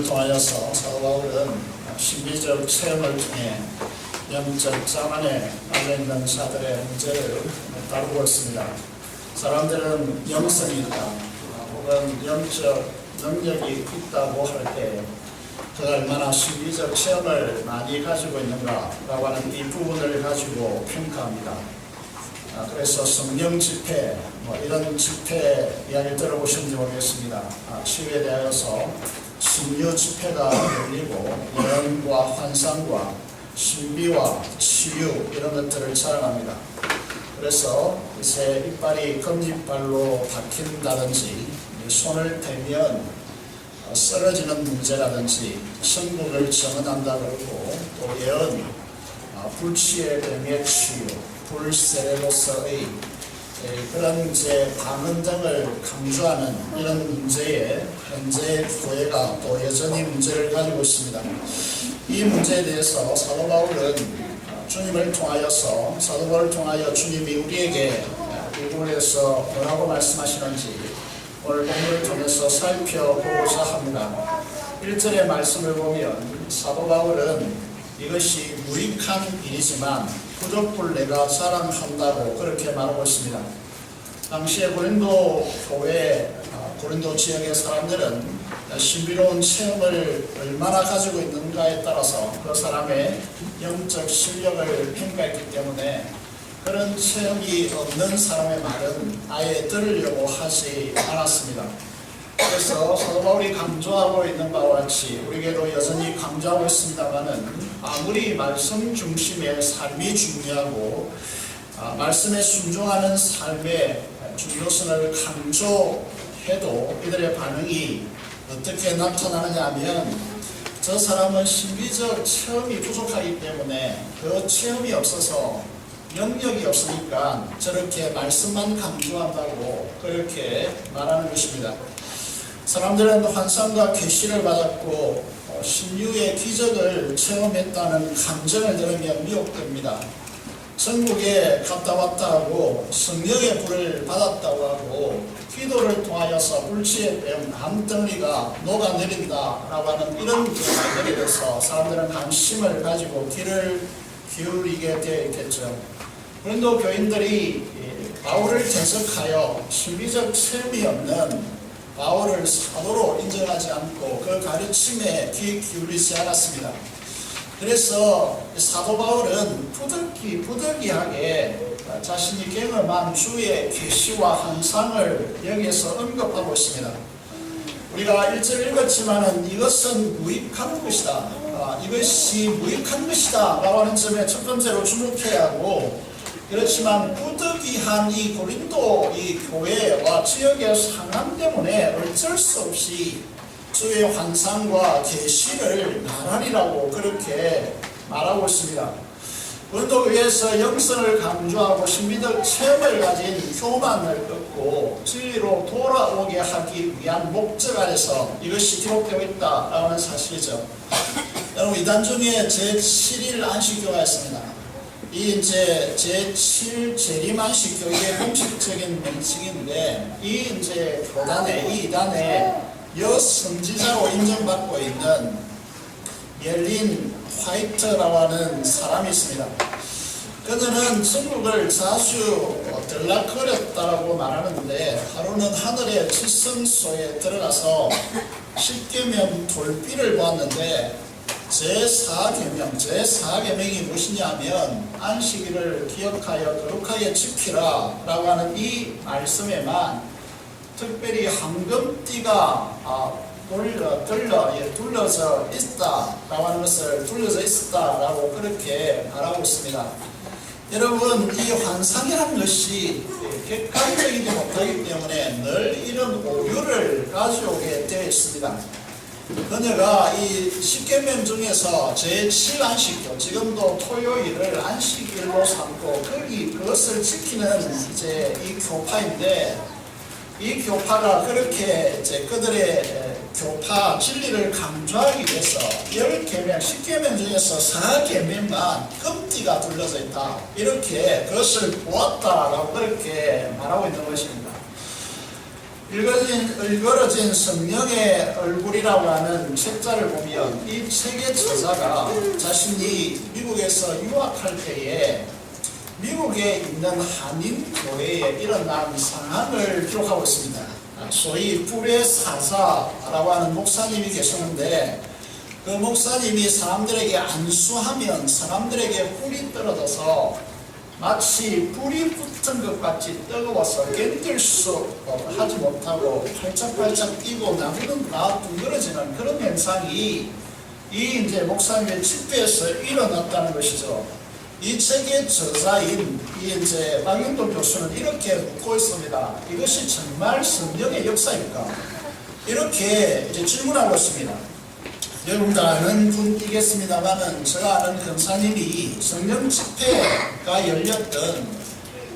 주님을 통하여서 사도 바울은 신비적 체험을 통해 영적 자만에 빠져있는 자들의 문제를 다루고 있습니다. 사람들은 영성이 있다 혹은 영적 능력이 있다고 할 때 그가 얼마나 신비적 체험을 많이 가지고 있는가라고 하는 이 부분을 가지고 평가합니다. 그래서 성령 집회, 이런 집회 이야기를 들어보셨는지 모르겠습니다. 치유에 대하여서 신유 집회가 열리고 예언과 환상과 신비와 치유 이런 것들을 자랑합니다. 그래서 새 이빨이 금이빨로 바뀐다든지 손을 대면 쓰러지는 문제라든지 천국을 증언한다 그러고 또 예언, 불치의 병의 치유, 불세례로서의 그런 방언 등을 강조하는 이런 문제에 현재 교회가 또 여전히 문제를 가지고 있습니다. 이 문제에 대해서 사도 바울은 주님을 통하여서 사도 바울을 통하여 주님이 우리에게 이 부분에서 뭐라고 말씀하시는지 오늘 본문을 통해서 살펴보고자 합니다. 1절의 말씀을 보면 사도 바울은 이것이 무익한 일이지만 부족불 내가 자랑한다고 그렇게 말하고 있습니다. 당시에 고린도 교회, 고린도 지역의 사람들은 신비로운 체험을 얼마나 가지고 있는가에 따라서 그 사람의 영적 실력을 평가했기 때문에 그런 체험이 없는 사람의 말은 아예 들으려고 하지 않았습니다. 그래서 사도 바울이 강조하고 있는 바와 같이 우리에게도 여전히 강조하고 있습니다만은 아무리 말씀 중심의 삶이 중요하고 말씀에 순종하는 삶의 중요성을 강조해도 이들의 반응이 어떻게 나타나느냐 하면 저 사람은 신비적 체험이 부족하기 때문에 그 체험이 없어서 영역이 없으니까 저렇게 말씀만 강조한다고 그렇게 말하는 것입니다. 사람들은 환상과 계시를 받았고 신유의 기적을 체험했다는 감정을 들으면 미혹됩니다. 천국에 갔다 왔다 하고 성령의 불을 받았다고 하고 기도를 통하여서 불치의 병 한 덩이가 녹아내린다라고 하는 이런 말들에 대해서 사람들은 관심을 가지고 귀를 기울이게 되어 있겠죠. 고린도 교인들이 바울을 대적하여 신비적 체험이 없는 바울을 사도로 인정하지 않고 그 가르침에 귀 기울이지 않았습니다. 그래서 사도 바울은 부득이하게 자신이 경험한 주의 계시와 환상을 여기에서 언급하고 있습니다. 우리가 1절 읽었지만은 이것은 무익한 것이다. 이것이 무익한 것이다 라고 하는 점에 첫 번째로 주목해야 하고, 그렇지만 부득이한 이 고린도 이 교회와 지역의 상황 때문에 어쩔 수 없이 주의 환상과 계시를 말하리라고 그렇게 말하고 있습니다. 고린도 교회에서 영성을 강조하고 신비적 체험을 가진 교만을 꺾고 진리로 돌아오게 하기 위한 목적 아래서 이것이 기록되고 있다라고 하는 사실이죠. 여러분, 이단 중에 제7일 안식교가 있습니다. 이 이제 제7 재림안식교의 공식적인 명칭인데, 이 이제 교단에, 이 이단에 여선지자로 인정받고 있는 옐린 화이트라고 하는 사람이 있습니다. 그녀는 천국을 자주 들락거렸다라고 말하는데, 하루는 하늘의 지성소에 들어가서 십계명 돌비를 보았는데, 제4계명이 무엇이냐면 안식일을 기억하여 거룩하게 지키라 라고 하는 이 말씀에만 특별히 황금띠가 둘러져 있다 라고 하는 것을 둘러져 있었다 라고 그렇게 말하고 있습니다. 여러분, 이 환상이라는 것이 객관적이지 못하기 때문에 늘 이런 오류를 가져오게 되어 있습니다. 그녀가 이 10계명 중에서 제7안식교, 지금도 토요일을 안식일로 삼고 그것을 지키는 이제 이 교파인데, 이 교파가 그렇게 이제 그들의 교파 진리를 강조하기 위해서 10계명, 10계명 중에서 4계명만 금띠가 둘러져 있다, 이렇게 그것을 보았다라고 그렇게 말하고 있는 것입니다. 일그러진 성령의 얼굴이라고 하는 책자를 보면 이 책의 저자가 자신이 미국에서 유학할 때에 미국에 있는 한인 교회에 일어난 상황을 기록하고 있습니다. 소위 뿔의 사자라고 하는 목사님이 계셨는데 그 목사님이 사람들에게 안수하면 사람들에게 뿔이 떨어져서 마치 불이 붙은 것 같이 뜨거워서 견딜 수 하지 못하고 팔짝팔짝 뛰고 나무는 다 둥그러지는 그런 현상이 이 이제 목사님의 집회에서 일어났다는 것이죠. 이 책의 저자인 이 이제 박윤동 교수는 이렇게 묻고 있습니다. 이것이 정말 성령의 역사입니까? 이렇게 이제 질문하고 있습니다. 여러분 다 아는 분이겠습니다만은 제가 아는 권사님이 성령 집회가 열렸던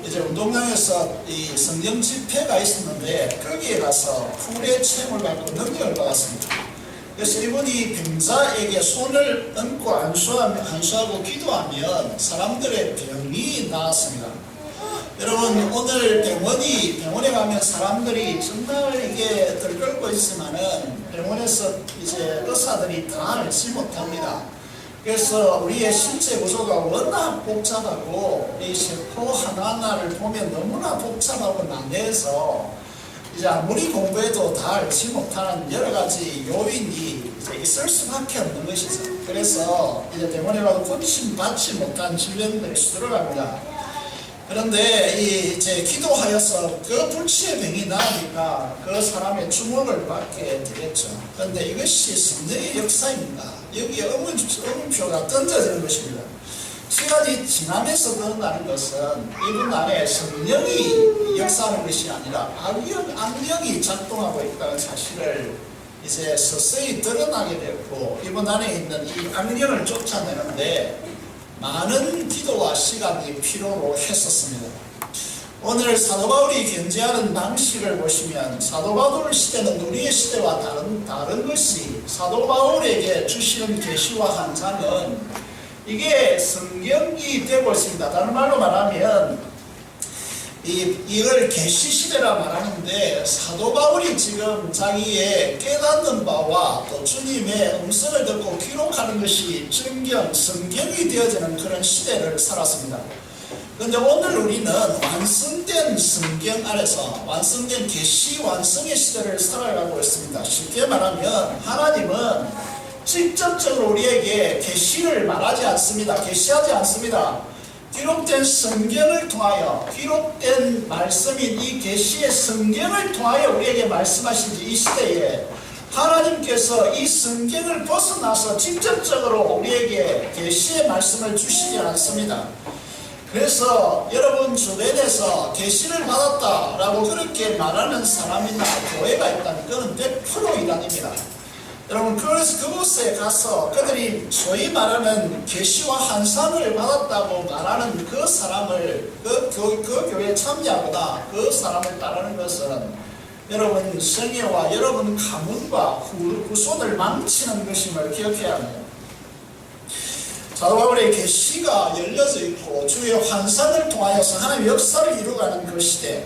이제 운동장에서 이 성령 집회가 있었는데 거기에 가서 풀의 체험을 받고 능력을 받았습니다. 그래서 이분이 병자에게 손을 얹고 안수하고 기도하면 사람들의 병이 나았습니다. 여러분 오늘 병원에 가면 사람들이 정말 이게 들끓고 있지만은 병원에서 이제 의사들이 다 알지 못합니다. 그래서 우리의 신체 구조가 워낙 복잡하고 이 세포 하나하나를 보면 너무나 복잡하고 난해해서 이제 아무리 공부해도 다 알지 못하는 여러 가지 요인이 이제 있을 수밖에 없는 것이죠. 그래서 이제 병원에 가도 고침받지 못한 질병들이 수두룩합니다. 그런데 이제 기도하여서 그 불치의 병이 나으니까 그 사람의 주목을 받게 되겠죠. 그런데 이것이 성령의 역사입니다. 여기에 의문표가 던져지는 것입니다. 시간이 지나면서 드러나는 것은 이분 안에 성령이 역사하는 것이 아니라 악령이 작동하고 있다는 사실을 이제 서서히 드러나게 되었고 이분 안에 있는 이 악령을 쫓아내는데 많은 기도와 시간이 필요로 했었습니다. 오늘 사도 바울이 견지하는 방식을 보시면 사도 바울 시대는 우리의 시대와 다른 것이 사도 바울에게 주시는 계시와 환상은 이게 성경이 되고 있습니다. 다른 말로 말하면 이걸 계시 시대라 말하는데 사도 바울이 지금 자기의 깨닫는 바와 또 주님의 음성을 듣고 기록하는 것이 성경이 되어지는 그런 시대를 살았습니다. 그런데 오늘 우리는 완성된 성경 안에서 완성된 계시 완성의 시대를 살아가고 있습니다. 쉽게 말하면 하나님은 직접적으로 우리에게 계시를 말하지 않습니다. 계시하지 않습니다. 기록된 성경을 통하여 기록된 말씀인 이 계시의 성경을 통하여 우리에게 말씀하신 이 시대에 하나님께서 이 성경을 벗어나서 직접적으로 우리에게 계시의 말씀을 주시지 않습니다. 그래서 여러분 주변에서 계시를 받았다라고 그렇게 말하는 사람이나 교회가 있다면 그건 100% 이단입니다. 여러분 그래서 그곳에 가서 그들이 소위 말하는 계시와 환상을 받았다고 말하는 그 사람을 그 교회에 참여하거나 그 사람을 따르는 것은 여러분 생애와 여러분 가문과 후손을 망치는 것임을 기억해야 합니다. 사도 바울의 계시가 열려져 있고 주의 환상을 통하여서 하나님의 역사를 이루어가는 그 시대,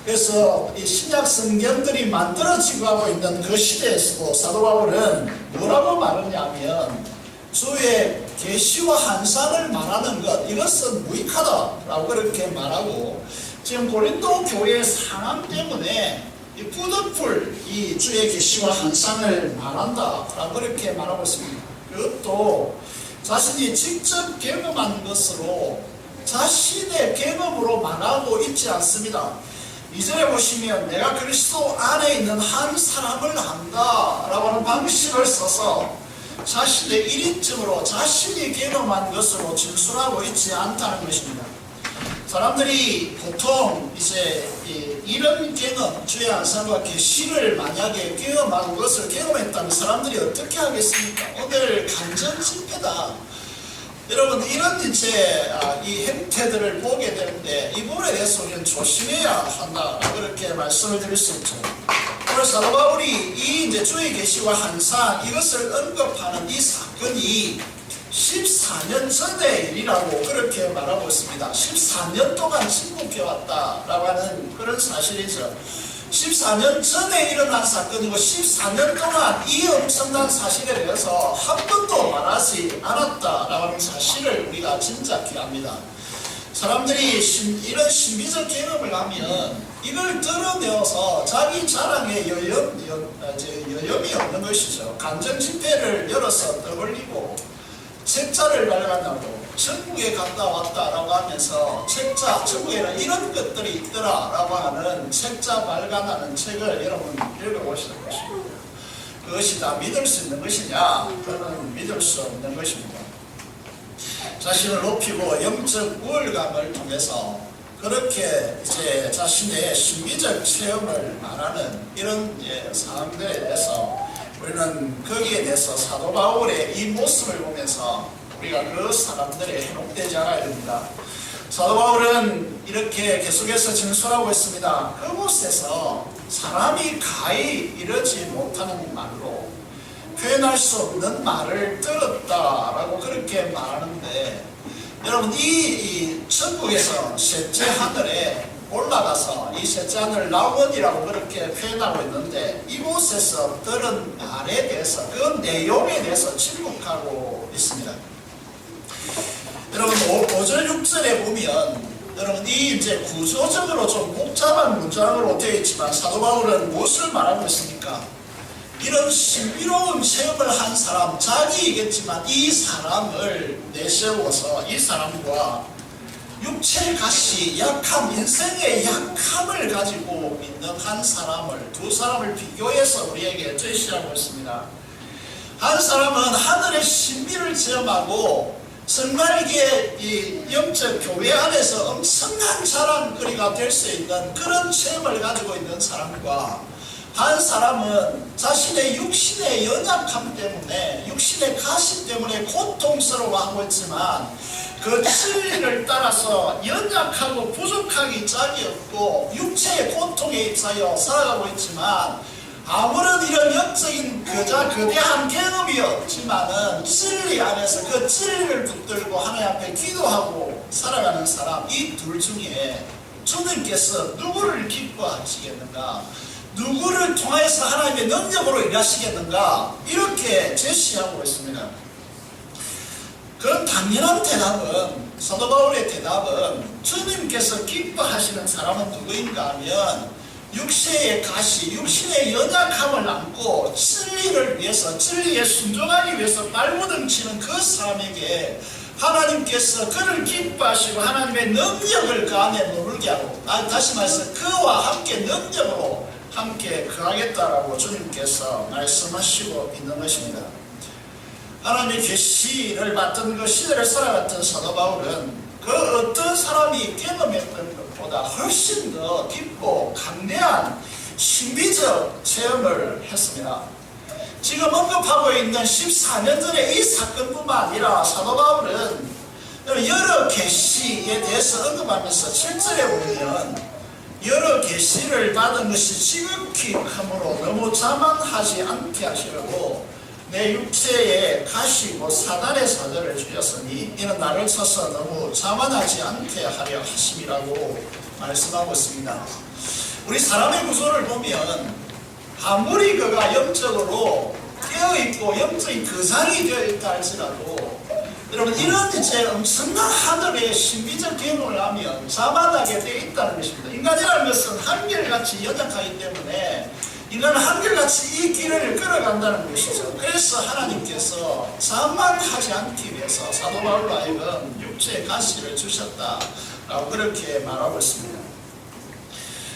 그래서 이 신약 성경들이 만들어지고 하고 있는 그 시대에서도 사도 바울은 뭐라고 말하냐면 주의 계시와 환상을 말하는 것 이것은 무익하다라고 그렇게 말하고 지금 고린도 교회의 상황 때문에 이 뿌듯풀 이 주의 계시와 환상을 말한다라고 그렇게 말하고 있습니다. 그것도 자신이 직접 경험한 것으로 자신의 경험으로 말하고 있지 않습니다. 2절에 보시면 내가 그리스도 안에 있는 한 사람을 안다 라고 하는 방식을 써서 자신의 1인칭으로 자신이 경험한 것으로 진술하고 있지 않다는 것입니다. 사람들이 보통 이제 이런 경험, 주의 안상과 계시를 만약에 경험한 것을 경험했다면 사람들이 어떻게 하겠습니까? 오늘 간전 집회다. 여러분 이런 이제 이 행태들을 보게 되는데 이 부분에 대해서 우리는 조심해야 한다 그렇게 말씀을 드릴 수 있죠. 그래서 사도 바울이 이 이제 주의 계시와 환상 이것을 언급하는 이 사건이 14년 전의 일이라고 그렇게 말하고 있습니다. 14년 동안 침묵해 왔다라고 하는 그런 사실이죠. 14년 전에 일어난 사건이고 14년 동안 이 엄청난 사실에 대해서 한 번도 말하지 않았다라고 하는 사실을 우리가 짐작해야 합니다. 사람들이 이런 신비적 경험을 하면 이걸 드러내어서 자기 자랑에 여염이 없는 것이죠. 간증 집회를 열어서 떠벌리고 책자를 발간하고 천국에 갔다 왔다라고 하면서 책자, 천국에는 이런 것들이 있더라라고 하는 책자 발간하는 책을 여러분 읽어보시는 것입니다. 그것이 다 믿을 수 있는 것이냐? 그는 믿을 수 없는 것입니다. 자신을 높이고 영적 우월감을 통해서 그렇게 이제 자신의 신비적 체험을 말하는 이런 사람들에 대해서 우리는 거기에 대해서 사도 바울의 이 모습을 보면서 우리가 그 사람들에 현혹되지 않아야 됩니다. 사도 바울은 이렇게 계속해서 진술하고 있습니다. 그곳에서 사람이 가히 이르지 못하는 말로 표현할 수 없는 말을 들었다라고 그렇게 말하는데, 여러분 이 천국에서 셋째 하늘에 올라가서 이 셋째 하늘 라원이라고 그렇게 표현하고 있는데, 이곳에서 들은 말에 대해서 그 내용에 대해서 침묵하고 있습니다. 여러분 5절 6절에 보면 여러분 이 이제 구조적으로 좀 복잡한 문장으로 되어 있지만 사도 바울은 무엇을 말하고 있습니까? 이런 신비로운 체험을 한 사람, 자기이겠지만 이 사람을 내세워서 이 사람과 육체의 가시, 약함, 인생의 약함을 가지고 있는 한 사람을, 두 사람을 비교해서 우리에게 제시하고 있습니다. 한 사람은 하늘의 신비를 체험하고 정말 이 영적 교회 안에서 엄청난 자랑거리가 될 수 있는 그런 체험을 가지고 있는 사람과, 한 사람은 자신의 육신의 연약함 때문에, 육신의 가시 때문에 고통스러워하고 있지만 그 진리를 따라서 연약하고 부족하기 짝이 없고 육체의 고통에 입사하여 살아가고 있지만, 아무런 이런 영적인 거대한 경험이 없지만은 진리 안에서 그 진리를 붙들고 하나님 앞에 기도하고 살아가는 사람, 이 둘 중에 주님께서 누구를 기뻐하시겠는가? 누구를 통해서 하나님의 능력으로 일하시겠는가? 이렇게 제시하고 있습니다. 그런 당연한 대답은, 사도 바울의 대답은 주님께서 기뻐하시는 사람은 누구인가 하면 육체의 가시, 육신의 연약함을 안고 진리를 위해서, 진리에 순종하기 위해서 발버둥치는 그 사람에게 하나님께서 그를 기뻐하시고 하나님의 능력을 그 안에 머물게 하고, 다시 말해서 그와 함께 능력으로 함께 거하겠다라고 주님께서 말씀하시고 있는 것입니다. 하나님의 계시를 받던 그 시대를 살아갔던 사도 바울은 그 어떤 사람이 경험했던 것보다 훨씬 더 깊고 강대한 신비적 체험을 했습니다. 지금 언급하고 있는 14년 전의 이 사건뿐만 아니라 사도 바울은 여러 계시에 대해서 언급하면서 7절에 보면 여러 계시를 받은 것이 지극히 크므로 너무 자만하지 않게 하시려고 내 육체에 가시고 사단의 사절을 주셨으니 이는 나를 쳐서 너무 자만하지 않게 하려 하심이라고 말씀하고 있습니다. 우리 사람의 구조를 보면 아무리 그가 영적으로 깨어있고 영적인 거장이 되어 있다 할지라도 여러분 이런 이제 엄청난 하늘의 신비적 경험을 하면 자만하게 되어 있다는 것입니다. 인간이라는 것은 한결같이 연약하기 때문에 인간은 한결같이 이 길을 걸어간다는 것이죠. 그래서 하나님께서 자만하지 않기 위해서 사도 바울로 하여금 육체의 가시를 주셨다라고 그렇게 말하고 있습니다.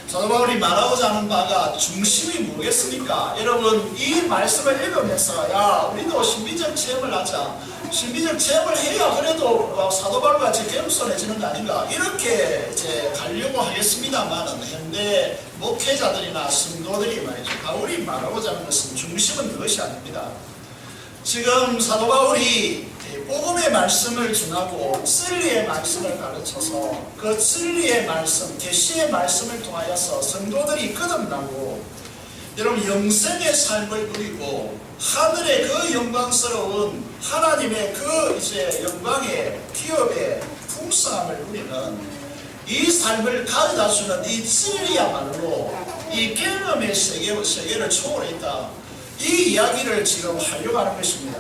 사도 바울이 말하고자 하는 바가 중심이 뭐겠습니까? 여러분 이 말씀을 읽으면서 야 우리도 신비적 체험을 하자, 신비적 체험을 해야 그래도 사도 바울과 같이 겸손해지는 거 아닌가, 이렇게 이제 가려고 하겠습니다만은 현대 목회자들이나 성도들이 말이죠, 바울이 말하고자 하는 것은 중심은 그것이 아닙니다. 지금 사도 바울이 복음의 말씀을 전하고 진리의 말씀을 가르쳐서 그 진리의 말씀, 계시의 말씀을 통하여서 성도들이 거듭나고 여러분 영생의 삶을 누리고 하늘의 그 영광스러운 하나님의 그 이제 영광의 기업의 풍성함을 누리는 이 삶을 가져다주는 이 진리야말로 이 경험의 세계를 초월했다. 이 이야기를 지금 하려고 하는 것입니다.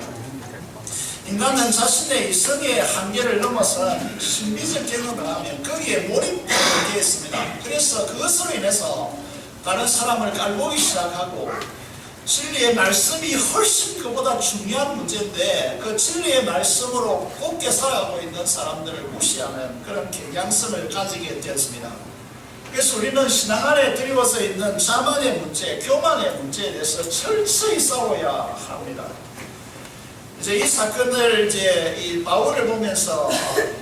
인간은 자신의 이성의 한계를 넘어선 신비적 경험을 하면 거기에 몰입되게 했습니다. 그래서 그것으로 인해서 다른 사람을 깔보기 시작하고 진리의 말씀이 훨씬 그보다 중요한 문제인데 그 진리의 말씀으로 곱게 살아가고 있는 사람들을 무시하는 그런 경향성을 가지게 되었습니다. 그래서 우리는 신앙 안에 드리워져 있는 자만의 문제, 교만의 문제에 대해서 철저히 싸워야 합니다. 이제 이 사건을 이 바울을 보면서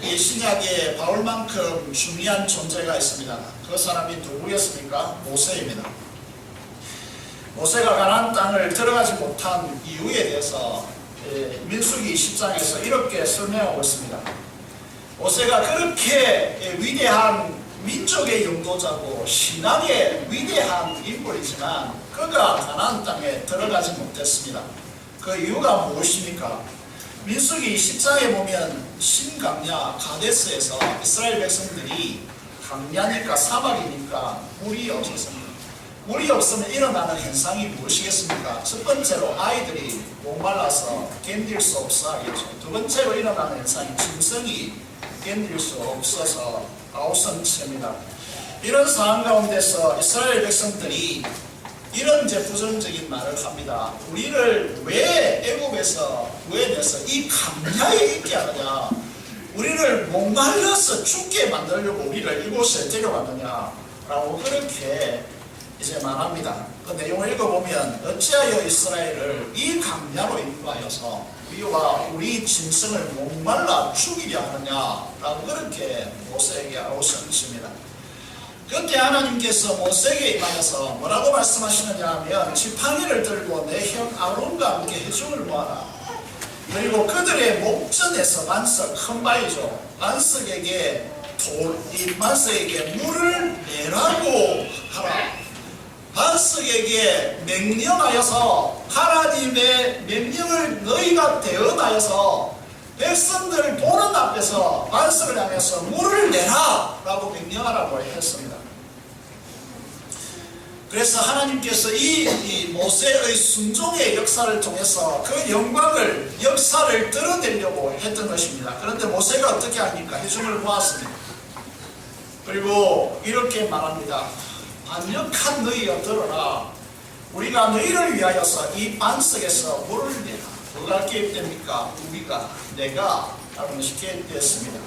이 신약의 바울만큼 중요한 존재가 있습니다. 그 사람이 누구였습니까? 모세입니다. 모세가 가나안 땅을 들어가지 못한 이유에 대해서 민수기 10장에서 이렇게 설명하고 있습니다. 모세가 그렇게 위대한 민족의 영도자고 신앙의 위대한 인물이지만 그가 가나안 땅에 들어가지 못했습니다. 그 이유가 무엇입니까? 민수기 10장에 보면 신강야 가데스에서 이스라엘 백성들이 강야니까 사막이니까 물이 없었습니다. 물이 없으면 일어나는 현상이 무엇이겠습니까? 첫 번째로 아이들이 목말라서 견딜 수 없어 하겠죠. 두 번째로 일어나는 현상이 짐승이 견딜 수 없어서 아우성체입니다. 이런 상황 가운데서 이스라엘 백성들이 이런 부정적인 말을 합니다. 우리를 왜 애굽에서 구해내서 이 강야에 있게 하느냐, 우리를 목말라서 죽게 만들려고 우리를 이곳에 데려가느냐 라고 그렇게 이제 말합니다. 그 내용을 읽어보면 어찌하여 이스라엘을 이 강야로 인도하여서 우리 짐승을 목말라 죽이려 하느냐 라고 그렇게 모세에게 아우성칩니다. 그때 하나님께서 모세에게 임하여서 뭐라고 말씀하시느냐 하면 지팡이를 들고 내 형 아론과 함께 회중을 모아라. 그리고 그들의 목전에서 만석 큰 바위죠. 만석에게 물을 내라고 하라. 만석에게 명령하여서 하나님의 명령을 너희가 대언하여서 백성들 보는 앞에서 만석을 향해서 물을 내라 라고 명령하라고 했습니다. 그래서 하나님께서 이 모세의 순종의 역사를 통해서 그 역사를 드러내려고 했던 것입니다. 그런데 모세가 어떻게 합니까? 회중을 모았습니다. 그리고 이렇게 말합니다. 반역한 너희여 들어라. 우리가 너희를 위하여서 이 반석에서 물을 내라. 누가 개입됩니까? 내가 라는 것이 개입되었습니다.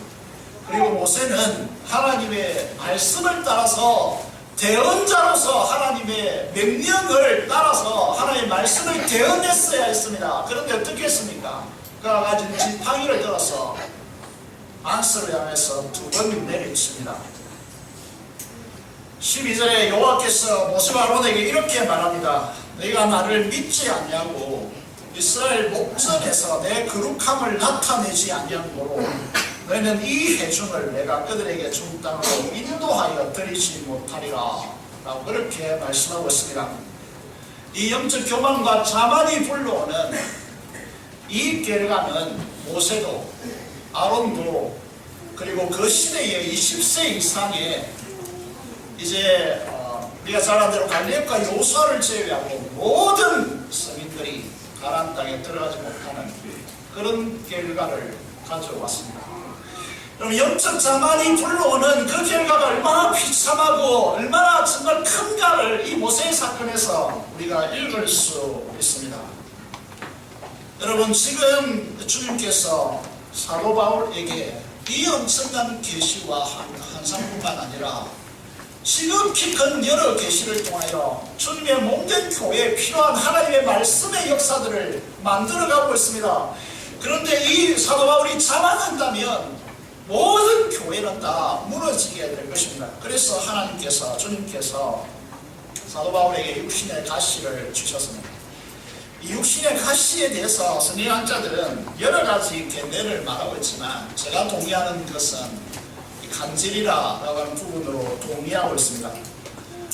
그리고 모세는 하나님의 말씀을 따라서 대언자로서 하나님의 명령을 따라서 하나님의 말씀을 대언했어야 했습니다. 그런데 어떻게 했습니까? 그가 가진 지팡이를 들어서 안스를 향해서 2번 내리칩니다. 12절에 여호와께서 모세와 아론에게 이렇게 말합니다. 너희가 나를 믿지 않냐고 이스라엘 목전에서 내 거룩함을 나타내지 않냐고 너희는 이 회중을 내가 그들에게 준 땅으로 인도하여 드리지 못하리라 라고 그렇게 말씀하고 있습니다. 이 영적 교만과 자만이 불러오는 이 결과는 모세도 아론도 그리고 그 시대의 20세 이상의 이제 우리가 잘 아는 대로 갈렙과 요수아를 제외하고 모든 성인들이 가나안 땅에 들어가지 못하는 그런 결과를 가져왔습니다. 그럼 영적 자만이 불러오는 그 결과가 얼마나 비참하고 얼마나 정말 큰가를 이 모세의 사건에서 우리가 읽을 수 있습니다. 여러분, 지금 주님께서 사도 바울에게 이 엄청난 계시와 환상뿐만 아니라 지극히 큰 여러 계시를 통하여 주님의 몸된 교회에 필요한 하나님의 말씀의 역사들을 만들어가고 있습니다. 그런데 이 사도 바울이 자만한다면 모든 교회는 다 무너지게 될 것입니다. 그래서 하나님께서, 주님께서 사도 바울에게 육신의 가시를 주셨습니다. 이 육신의 가시에 대해서 성경학자들은 여러 가지 견해를 말하고 있지만 제가 동의하는 것은 간질이라고 하는 부분으로 동의하고 있습니다.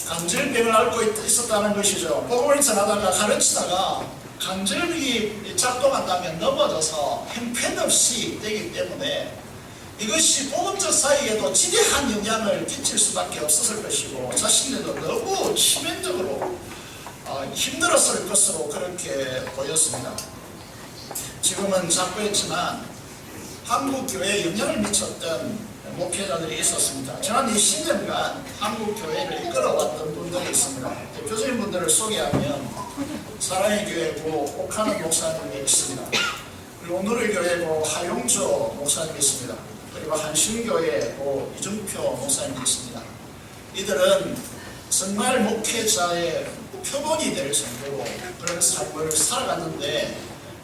간질병을 앓고 있었다는 것이죠. 복음을 전하다가 가르치다가 간질이 작동한다면 넘어져서 형편없이 되기 때문에 이것이 복음적 사역에도 지대한 영향을 끼칠 수밖에 없었을 것이고 자신들도 너무 치명적으로 힘들었을 것으로 그렇게 보였습니다. 지금은 작고 했지만 한국 교회에 영향을 미쳤던 목회자들이 있었습니다. 지난 20년간 한국 교회를 이끌어왔던 분들이 있습니다. 대표적인 분들을 소개하면 사랑의 교회고 옥하는 목사님이 있습니다. 그리고 오늘의 교회고 하용조 목사님이 있습니다. 그리고 한신교회고 이준표 목사님이 있습니다. 이들은 정말 목회자의 표본이 될 정도로 그런 삶을 살아갔는데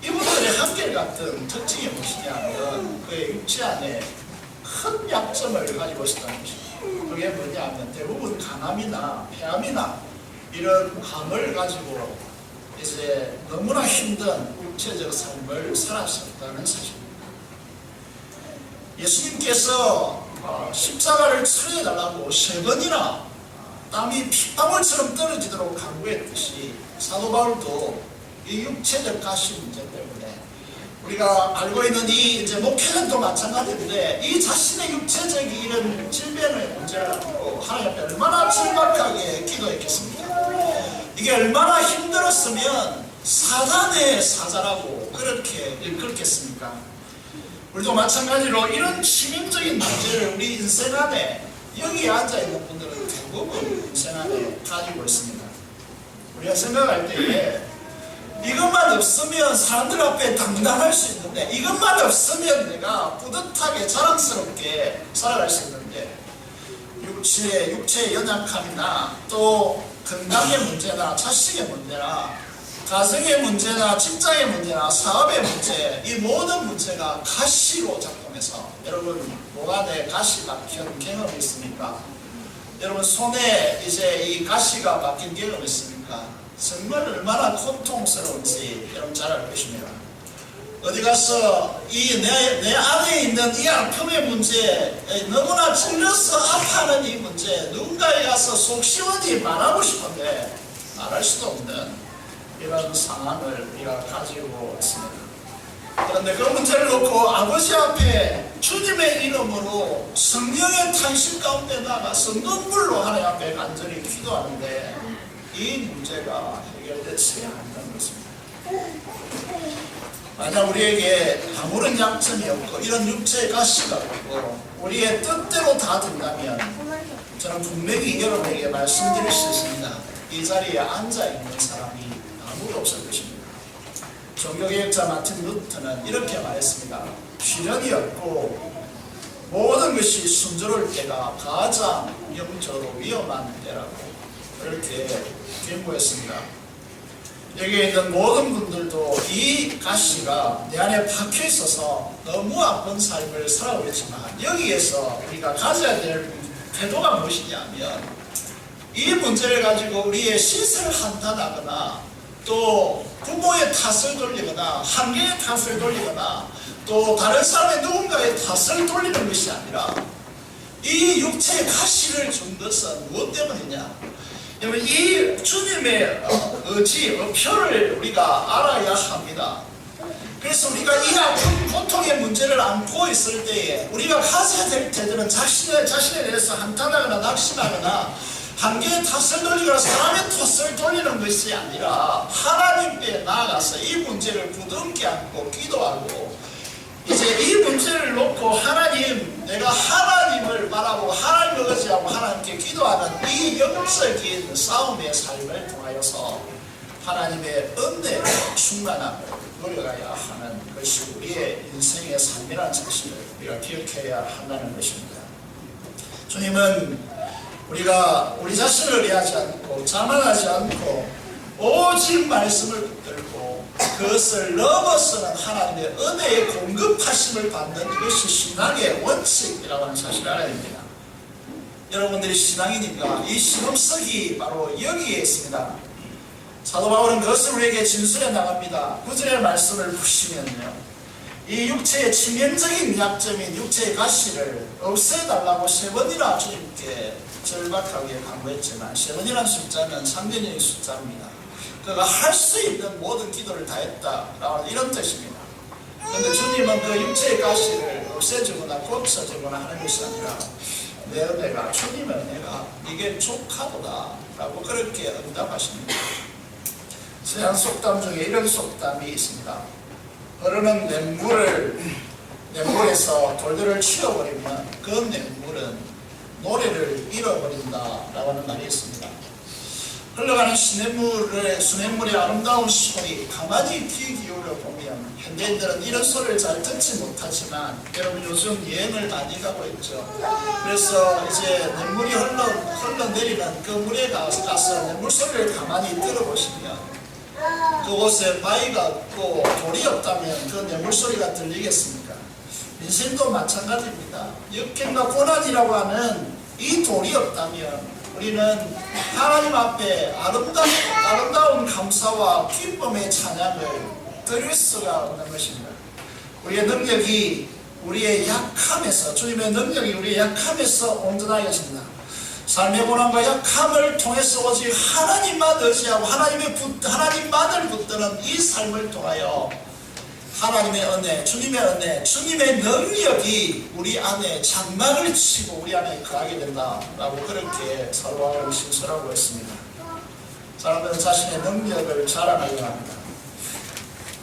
이분들의 한결같은 특징이 무엇이냐면 그의 육체 안에 큰 약점을 가지고 있었다는 것입니다. 그게 뭐냐면 대부분 간암이나 폐암이나 이런 암을 가지고 이제 너무나 힘든 육체적 삶을 살았었다는 사실입니다. 예수님께서 십자가를 처리해달라고 3번이나 땀이 핏방울처럼 떨어지도록 강구했듯이 사도 바울도 이 육체적 가시 문제 때문에 우리가 알고 있는 이 이제 목회는도 마찬가지인데 이 자신의 육체적인 이런 질병의 문제를 갖고 하나님 앞에 얼마나 절박하게 기도했겠습니까? 이게 얼마나 힘들었으면 사단의 사자라고 그렇게 일컬겠습니까? 우리도 마찬가지로 이런 치명적인 문제를 우리 인생 안에 여기에 앉아있는 분들은 대부분 인생 안에 가지고 있습니다. 우리가 생각할 때에 이것만 없으면 사람들 앞에 당당할 수 있는데 이것만 없으면 내가 뿌듯하게 자랑스럽게 살아갈 수 있는데 육체의 연약함이나 또 건강의 문제나 자식의 문제나 가정의 문제나 직장의 문제나 사업의 문제 이 모든 문제가 가시로 작동해서 여러분 목 안에 가시 박힌 경험이 있습니까? 여러분 손에 이제 이 가시가 박힌 경험이 있습니까? 정말 얼마나 고통스러운지 여러분 잘 알 것입니다. 어디 가서 내 안에 있는 이 아픔의 문제 너무나 찔려서 아파하는 이 문제 누군가에 가서 속 시원히 말하고 싶은데 말할 수도 없는 이런 상황을 우리가 가지고 있습니다. 그런데 그 문제를 놓고 아버지 앞에 주님의 이름으로 성령의 탄식 가운데 나가서 눈물로 하나님 앞에 간절히 기도하는데 이 문제가 해결되지 않는 것입니다. 만약 우리에게 아무런 약점이 없고 이런 육체의 가시가 없고 우리의 뜻대로 다 된다면 저는 분명히 여러분에게 말씀드릴 수 있습니다. 이 자리에 앉아있는 사람이 아무도 없을 것입니다. 종교개혁자 마틴 루터는 이렇게 말했습니다. 시련이 없고 모든 것이 순조로울 때가 가장 영적으로 위험한 때라고 그렇게 경고했습니다. 여기에 있는 모든 분들도 이 가시가 내 안에 박혀 있어서 너무 아픈 삶을 살아오고 있지만 여기에서 우리가 가져야 될 태도가 무엇이냐면 이 문제를 가지고 우리의 신세를 한탄하거나 또 부모의 탓을 돌리거나 한계의 탓을 돌리거나 또 다른 사람의 누군가의 탓을 돌리는 것이 아니라 이 육체의 가시를 준 것은 무엇 때문이냐? 이 주님의 의지, 표를 우리가 알아야 합니다. 그래서 우리가 이 아픈 고통의 문제를 안고 있을 때에 우리가 가져야 될 태도는 자신에 대해서 한탄하거나 낙심하거나 한계의 탓을 돌리거나 사람의 탓을 돌리는 것이 아니라 하나님께 나아가서 이 문제를 부둥켜 안고 기도하고 이제 이 문제를 놓고 하나님, 내가 하나님을 바라보고 하나님을 의지하고 하나님께 기도하는 이 영적인 싸움의 삶을 통하여서 하나님의 은혜로 충만함을 누려가야 하는 것이 우리의 인생의 삶이라는 사실을 우리가 기억해야 한다는 것입니다. 주님은 우리가 우리 자신을 의뢰하지 않고 자만하지 않고 오직 말씀을 붙들고 그것을 넘어서는 하나님의 은혜의 공급하심을 받는 이것이 신앙의 원칙이라고 하는 사실을 알아야 됩니다. 여러분들이 신앙이니까 이 신음석이 바로 여기에 있습니다. 사도 바울은 그것을 우리에게 진술해 나갑니다. 9절의 말씀을 보시면요, 이 육체의 치명적인 약점인 육체의 가시를 없애달라고 3번이나 주님께 절박하게 강구했지만 3번이라는 숫자는 상대적인 숫자입니다. 그가 할 수 있는 모든 기도를 다 했다라는 이런 뜻입니다. 그런데 주님은 그 육체의 가시를 없애지거나 고쳐지거나 하는 것이 아니라 내 은혜가, 주님의 은혜가 이게 족하도다 라고 그렇게 응답하십니다. 서양 속담 중에 이런 속담이 있습니다. 흐르는 냇물에서 돌들을 치워버리면 그 냇물은 노래를 잃어버린다 라고 하는 말이 있습니다. 흘러가는 수냇물의 아름다운 소리 가만히 귀 기울여 보면 현대인들은 이런 소리를 잘 듣지 못하지만 여러분 요즘 여행을 많이 가고 있죠. 그래서 이제 냇물이 흘러내리는 그 물에 가서 냇물 소리를 가만히 들어보시면 그곳에 바위가 없고 돌이 없다면 그 냇물 소리가 들리겠습니까? 인생도 마찬가지입니다. 역경과 고난이라고 하는 이 돌이 없다면 우리는 하나님 앞에 아름다운 감사와 기쁨의 찬양을 드릴 수가 없는 것입니다. 우리의 능력이 우리의 약함에서, 주님의 능력이 우리의 약함에서 온전하게 하십니다. 삶의 고난과 약함을 통해서 오직 하나님만 의지하고 하나님만을 붙드는 이 삶을 통하여 하나님의 은혜, 주님의 능력이 우리 안에 장막을 치고 우리 안에 거하게 된다라고 그렇게 사도바울은 신설하고 있습니다. 사람들은 자신의 능력을 자랑하려 합니다.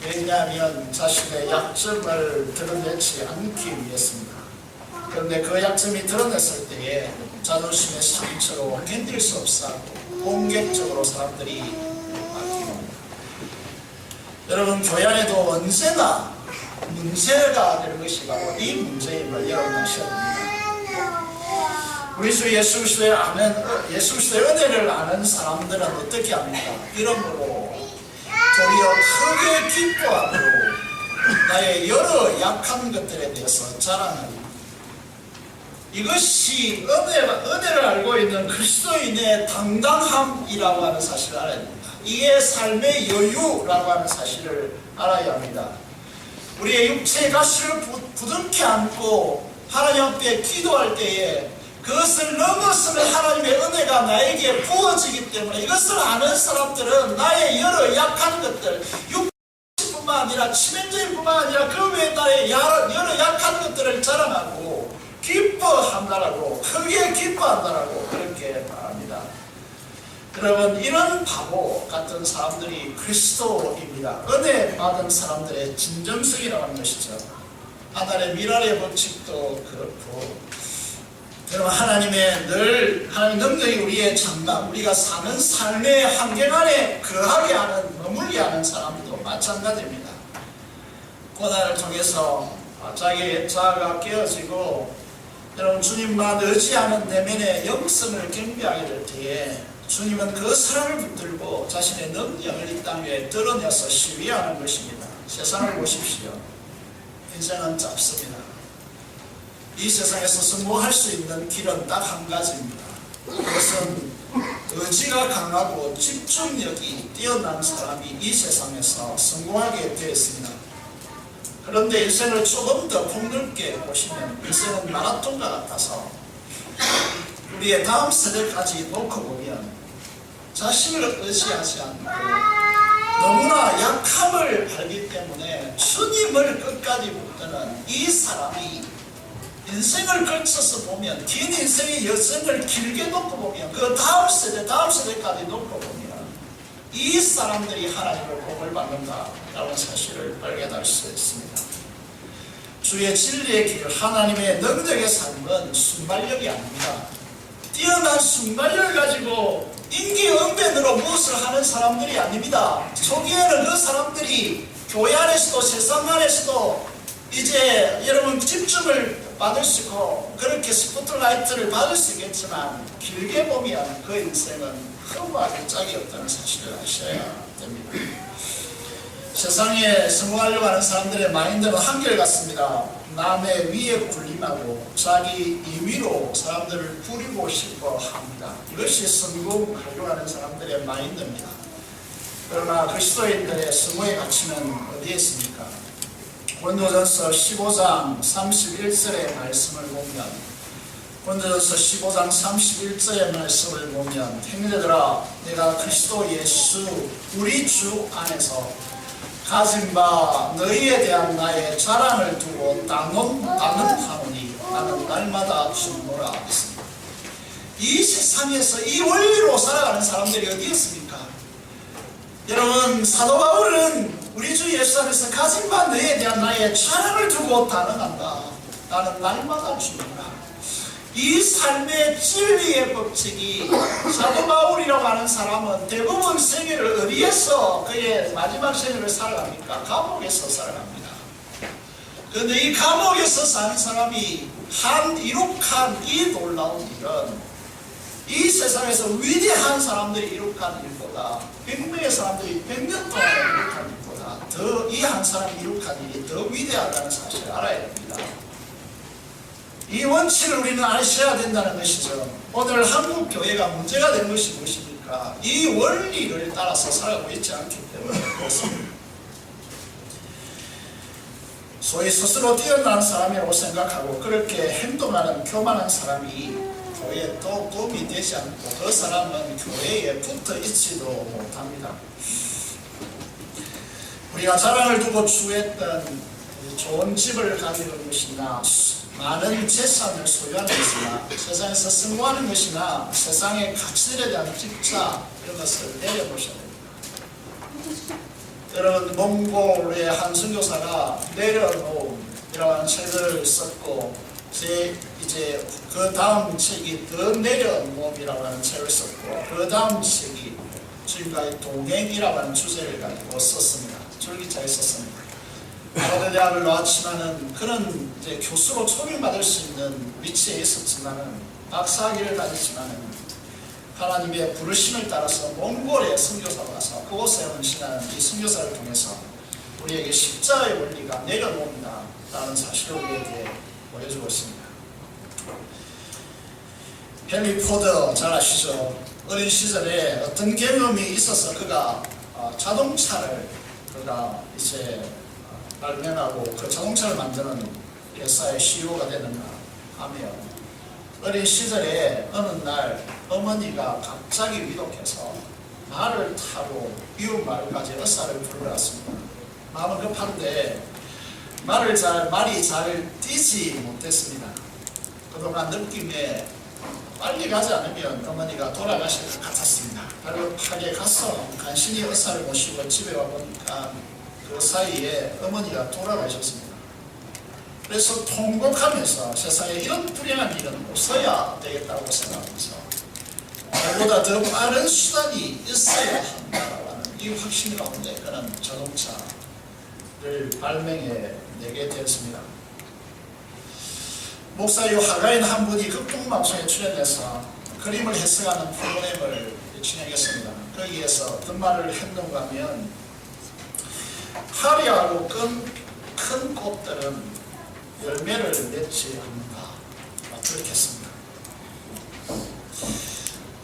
왜냐하면 자신의 약점을 드러내지 않기 위해서입니다. 그런데 그 약점이 드러냈을 때에 자존심의 상처로 견딜 수 없어 공격적으로 사람들이 바뀝니다. 여러분, 교회 안에도 언제나 문제가 되는 것이 바로 이 문제임을 여러분 아셔야 됩니다. 우리 주 예수 그리스도의 은혜를 아는 사람들은 어떻게 합니까? 이러므로 도리어 크게 기뻐함으로 나의 여러 약한 것들에 대해서 자랑합니다. 이것이 은혜를 알고 있는 그리스도인의 당당함이라고 하는 사실을 알아야 됩니다. 이게 삶의 여유라고 하는 사실을 알아야 합니다. 우리의 육체의 가시를 부둥켜 안고 하나님 앞에 기도할 때에 그것을 넘어서는 하나님의 은혜가 나에게 부어지기 때문에 이것을 아는 사람들은 나의 여러 약한 것들, 육체뿐만 아니라 치명적인 뿐만 아니라 그 외에 나의 여러 약한 것들을 자랑하고 기뻐한다라고, 크게 기뻐한다라고 그렇게 말합니다. 여러분, 이런 바보 같은 사람들이 그리스도입니다. 은혜 받은 사람들의 진정성이라고 하는 것이죠. 하나님의 미랄의 법칙도 그렇고, 여러분, 하나님의 능력이 우리의 장막, 우리가 사는 삶의 환경 안에 거하게 하는, 머물게 하는 사람도 마찬가지입니다. 고난을 통해서 자아가 깨어지고, 여러분, 주님만 의지하는 내면의 영성을 경배하게 될 때에 주님은 그 사람을 붙들고 자신의 능력을 이 땅에 드러내서 시위하는 것입니다. 세상을 보십시오. 인생은 짧습니다. 이 세상에서 성공할 수 있는 길은 딱 한 가지입니다. 그것은 의지가 강하고 집중력이 뛰어난 사람이 이 세상에서 성공하게 되어 있습니다. 그런데 인생을 조금 더 폭넓게 보시면 인생은 마라톤과 같아서 우리의 다음 세대까지 놓고 보면 자신을 의지하지 않고 너무나 약함을 알기 때문에 주님을 끝까지 붙드는 이 사람이 인생을 걸쳐서 보면, 긴 인생의 여정을 길게 놓고 보면, 그 다음 세대까지 놓고 보면 이 사람들이 하나님을 복을 받는다라는 사실을 발견할 수 있습니다. 주의 진리의 길, 하나님의 능력의 삶은 순발력이 아닙니다. 뛰어난 순발력을 가지고 임기응변으로 무엇을 하는 사람들이 아닙니다. 초기에는 그 사람들이 교회 안에서도 세상 안에서도 이제 여러분 집중을 받을 수 있고 그렇게 스포트라이트를 받을 수 있겠지만 길게 보면 그 인생은 허무하게 짝이 없다는 사실을 아셔야 됩니다. 세상에 성공하려고 하는 사람들의 마인드는 한결같습니다. 남의 위에 군림하고 자기 임의로 사람들을 부리고 싶어 합니다. 이것이 성공하려고 하는 사람들의 마인드입니다. 그러나 그리스도인들의 성공의 가치는 어디에 있습니까? 고린도전서 15장 31절의 말씀을 보면, 고린도전서 15장 31절의 말씀을 보면, 형제들아 내가 그리스도 예수 우리 주 안에서 가진 바 너희에 대한 나의 자랑을 두고 나눈 날마다 죽노라 했습니다. 이 세상에서 이 원리로 살아가는 사람들이 어디 있습니까? 여러분, 사도 바울은 우리 주 예수 안에서 가진 바 너희에 대한 나의 찬양을 두고 단언한다. 나는 날마다 죽노라. 이 삶의 진리의 법칙이, 사도 바울이라고 하는 사람은 대부분 생애를 어디에서 그의 마지막 생애를 살아갑니까? 감옥에서 살아갑니다. 그런데 이 감옥에서 사는 사람이 이룩한 이 놀라운 일은 이 세상에서 위대한 사람들이 이룩한 일보다 100명의 사람들이 100년 동안 이룩한 일보다 더 이 한 사람이 이룩한 일이 더 위대하다는 사실을 알아야 됩니다. 이 원칙을 우리는 아셔야 된다는 것이죠. 오늘 한국 교회가 문제가 된 것이 무엇입니까? 이 원리를 따라서 살아가고 있지 않기 때문에 그렇습니다. 소위 스스로 뛰어난 사람이라고 생각하고 그렇게 행동하는 교만한 사람이 교회에 또 도움이 되지 않고 그 사람은 교회에 붙어 있지도 못합니다. 우리가 자랑을 두고 추구했던 좋은 집을 가지는 것이나 많은 재산을 소유하는 것이나 세상에서 성공하는 것이나 세상의 가치들에 대한 집착 이런 것을 내려놓으셔야 됩니다. 여러분, 몽골의 한 선교사가 내려놓음이라는 책을 썼고 이제 그 다음 책이 더 내려놓음이라고 하는 책을 썼고 그 다음 책이 지금까지 동행이라고 하는 주제를 가지고 썼습니다. 줄기차게 썼습니다. 고대 대학을 나왔지만은 그런 이제 교수로 초빙받을 수 있는 위치에 있었지만은 박사학위를 가졌지만은 하나님의 부르심을 따라서 몽골의 선교사가 와서 그곳에 헌신하는 이 선교사를 통해서 우리에게 십자가의 원리가 내려놓는다 라는 사실을 우리에게 보여주고 있습니다. 헨리 포드 잘 아시죠? 어린 시절에 어떤 경험이 있어서 그가 자동차를 그가 이제 발명하고 그 자동차를 만드는 회사의 CEO가 되는가 하면 어린 시절에 어느 날 어머니가 갑자기 위독해서 말을 타고 이웃 마을까지 의사를 불러왔습니다. 마음은 급한데 말이 잘 뛰지 못했습니다. 그동안 느낌에 빨리 가지 않으면 어머니가 돌아가실 것 같았습니다. 다급하게 가서 간신히 의사를 모시고 집에 와보니까 그 사이에 어머니가 돌아가셨습니다. 그래서 통곡하면서 세상에 이런 불행한 일은 없어야 되겠다고 생각하면서 나보다 더 빠른 수단이 있어야 한다라는 이 확신 가운데 그는 자동차를 발명해 내게 되었습니다. 목사요 하가인 한 분이 극동방송에 출연해서 그림을 해석하는 프로그램을 진행했습니다. 거기에서 어떤 말을 했는가 하면 화려하고 큰 꽃들은 열매를 맺지 않는다. 그렇게 했습니다.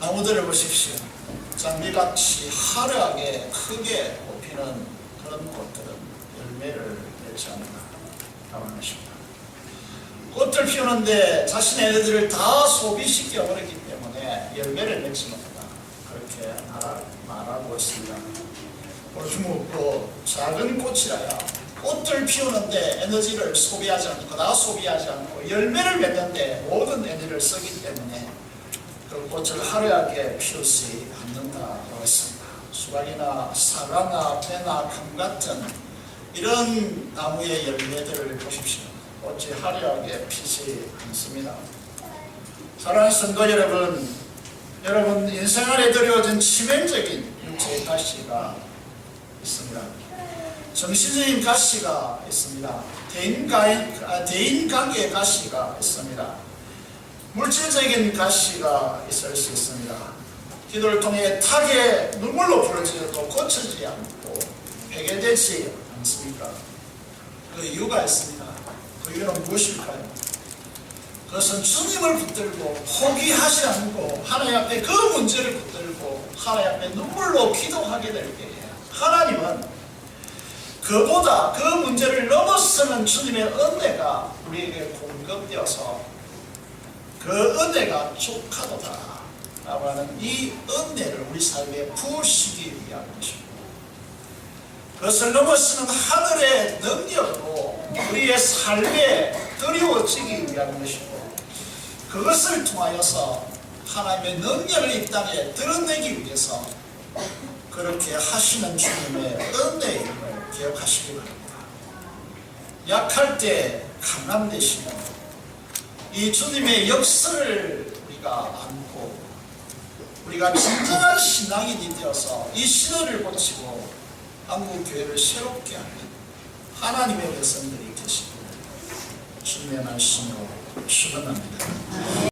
나무들을 보십시오. 장미같이 화려하게 크게 꽃피는 그런 꽃들은 열매를 맺지 않는다. 라고 하는 것입니다. 꽃을 피우는데 자신의 애들을 다 소비시켜 버렸기 때문에 열매를 맺지 못한다. 그렇게 말하고 있습니다. 그 작은 꽃이라야 꽃을 피우는데 에너지를 소비하지 않고 다 소비하지 않고 열매를 맺는데 모든 에너지를 쓰기 때문에 그 꽃을 화려하게 피우지 않는다고 했습니다. 수박이나 사과나 배나 감 같은 이런 나무의 열매들을 보십시오. 꽃이 화려하게 피지 않습니다. 사랑하는 성도 여러분 인생안에 들여진 치명적인 육체의 가시가 있습니다. 정신적인 가시가 있습니다. 대인관계의 가시가 있습니다. 물질적인 가시가 있을 수 있습니다. 기도를 통해 탁에 눈물로 부러지도 고쳐지지 않고 해결되지 않습니까? 그 이유가 있습니다. 그 이유는 무엇일까요? 그것은 주님을 붙들고 포기하지 않고 하나님 앞에 그 문제를 붙들고 하나님 앞에 눈물로 기도하게 될 때에 하나님은 그보다 그 문제를 넘어서는 주님의 은혜가 우리에게 공급되어서 그 은혜가 족하도다 라고 하는 이 은혜를 우리 삶에 부으시기 위한 것입니다. 그것을 넘어서는 하늘의 능력으로 우리의 삶에 드리워지기 위한 것이고 그것을 통하여서 하나님의 능력을 이 땅에 드러내기 위해서 그렇게 하시는 주님의 은혜의 힘을 기억하시기 바랍니다. 약할 때 강함 되시는 이 주님의 역사를 우리가 안고 우리가 진정한 신앙인이 되어서 이 시대를 고치고 한국교회를 새롭게 하는 하나님의 백성들이 계시기를 주님의 말씀으로 축원합니다.